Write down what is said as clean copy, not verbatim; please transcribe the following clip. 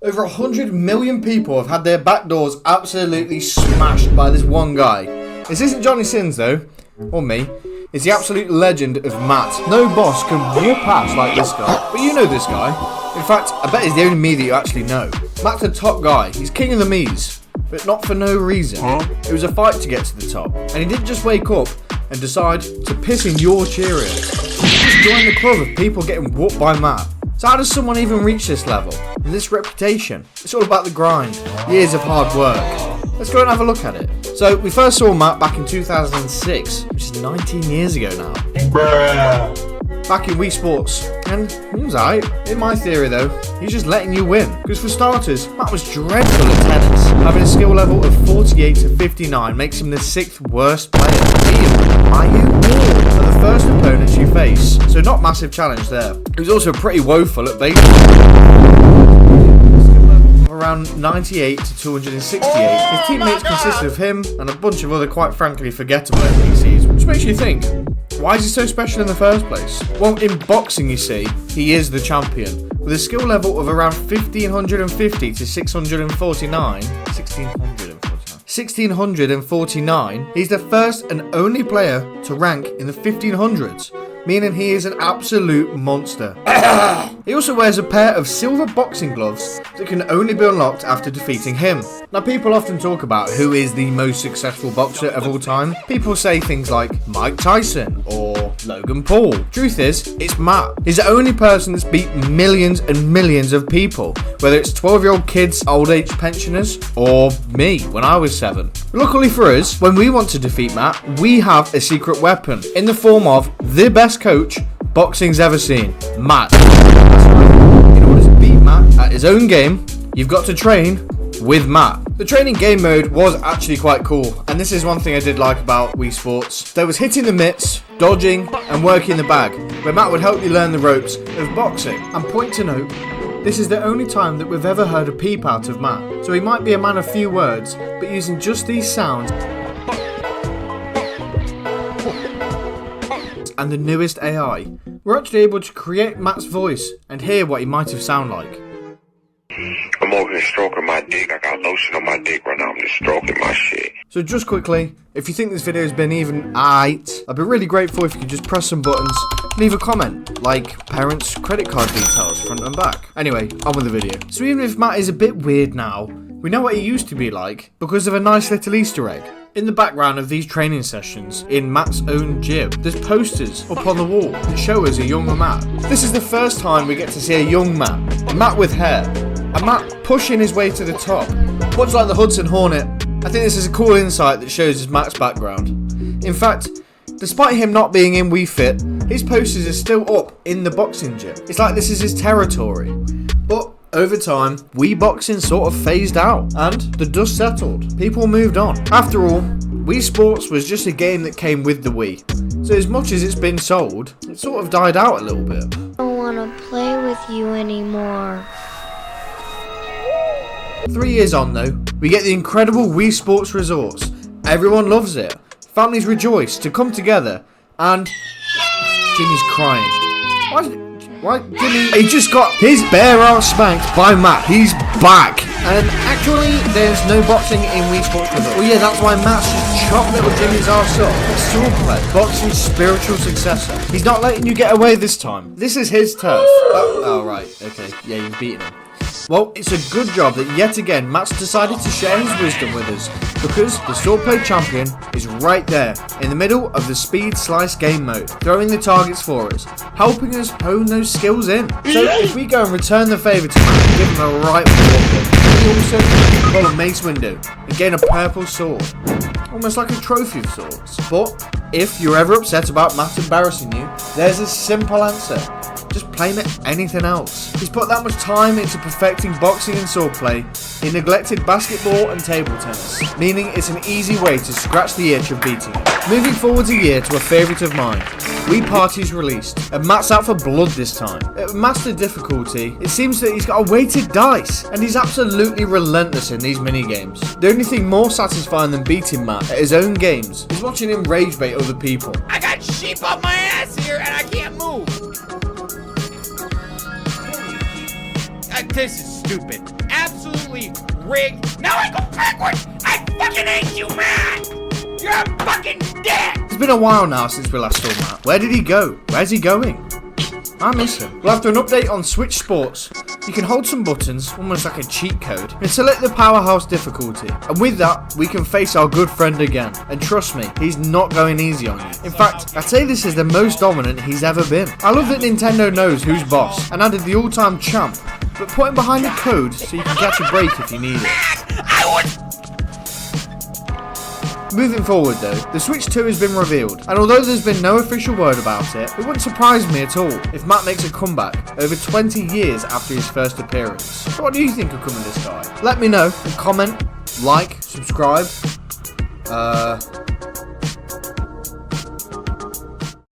Over 100 million people have had their back doors absolutely smashed by this one guy. This isn't Johnny Sins though, or me. It's the absolute legend of Matt. No boss can walk past like this guy, but you know this guy. In fact, I bet he's the only me that you actually know. Matt's the top guy, he's king of the me's, but not for no reason. It was a fight to get to the top, and he didn't just wake up and decide to piss in your Cheerios. He just joined the club of people getting whooped by Matt. So how does someone even reach this level? And this reputation? It's all about the grind, years of hard work. Let's go and have a look at it. So we first saw Matt back in 2006, which is 19 years ago now. Back in Wii Sports, and he was alright. In my theory though, he's just letting you win. Because for starters, Matt was dreadful at tennis. Having a skill level of 48 to 59 makes him the 6th worst player. Are you? Are the first opponents you face, so not massive challenge there. He was also pretty woeful at baseball. Around 98 to 268. His teammates consisted of him and a bunch of other quite frankly forgettable NPCs, which makes you think, why is he so special in the first place? Well, in boxing you see, he is the champion. With a skill level of around 1550 to 1649, he's the first and only player to rank in the 1500s, meaning he is an absolute monster. He also wears a pair of silver boxing gloves that can only be unlocked after defeating him. Now people often talk about who is the most successful boxer of all time. People say things like Mike Tyson or Logan Paul. Truth is, it's Matt. He's the only person that's beat millions and millions of people, whether it's 12-year-old kids, old age pensioners, or me when I was 7. Luckily for us, when we want to defeat Matt, we have a secret weapon in the form of the best coach boxing's ever seen, Matt. In order to beat Matt at his own game, you've got to train with Matt. The training game mode was actually quite cool, and this is one thing I did like about Wii Sports. There was hitting the mitts, dodging, and working the bag, where Matt would help you learn the ropes of boxing. And point to note, this is the only time that we've ever heard a peep out of Matt, so he might be a man of few words, but using just these sounds and the newest AI, we're actually able to create Matt's voice and hear what he might have sounded like. I'm over here stroking my dick. I got lotion on my dick right now. I'm just stroking my shit. So just quickly, if you think this video has been even aight, I'd be really grateful if you could just press some buttons, leave a comment, like parents' credit card details front and back. Anyway, on with the video. So even if Matt is a bit weird now, we know what he used to be like because of a nice little Easter egg. In the background of these training sessions in Matt's own gym, there's posters up on the wall that show us a younger Matt. This is the first time we get to see a young Matt, a Matt with hair, a Matt pushing his way to the top. Much like the Hudson Hornet, I think this is a cool insight that shows us Matt's background. In fact, despite him not being in Wii Fit, his posters are still up in the boxing gym. It's like this is his territory. But over time, Wii boxing sort of phased out, and the dust settled. People moved on. After all, Wii Sports was just a game that came with the Wii. So as much as it's been sold, it sort of died out a little bit. I don't want to play with you anymore. 3 years on though, we get the incredible Wii Sports Resorts. Everyone loves it. Families rejoice to come together, and Jimmy's crying. Why Jimmy? He just got his bare ass spanked by Matt. He's back. And actually, there's no boxing in Wii Sports Resort. Well, yeah, that's why Matt's just chopped little Jimmy's ass up. It's swordplay, boxing's spiritual successor. He's not letting you get away this time. This is his turf. Oh right, okay, yeah, you've beaten him. Well, it's a good job that yet again Matt's decided to share his wisdom with us, because the swordplay champion is right there in the middle of the speed slice game mode, throwing the targets for us, helping us hone those skills in. So if we go and return the favour to Matt and give him a right walking, we also pull a Mace Windu and gain a purple sword, almost like a trophy of sorts. But if you're ever upset about Matt embarrassing you, there's a simple answer. Just play him at anything else. He's put that much time into perfecting boxing and swordplay. He neglected basketball and table tennis, meaning it's an easy way to scratch the itch of beating him. Moving forwards a year to a favourite of mine, Wii Party's released, and Matt's out for blood this time. At master difficulty, it seems that he's got a weighted dice, and he's absolutely relentless in these mini-games. The only thing more satisfying than beating Matt at his own games is watching him rage bait other people. I got sheep on my ass here and I can't move. This is stupid. rigged. Now I go backwards. I fucking hate you, man. You're a fucking dick. It's been a while now since we last saw Matt. Where did he go? Where's he going? I miss him. Well, after an update on Switch Sports, you can hold some buttons, almost like a cheat code, and select the Powerhouse difficulty. And with that, we can face our good friend again. And trust me, he's not going easy on you. In fact, I'd say this is the most dominant he's ever been. I love that Nintendo knows who's boss, and added the all-time champ, but put him behind the code so you can catch a break if you need it. Moving forward though, the Switch 2 has been revealed, and although there's been no official word about it, it wouldn't surprise me at all if Matt makes a comeback over 20 years after his first appearance. So what do you think of coming this guy? Let me know, comment, like, subscribe,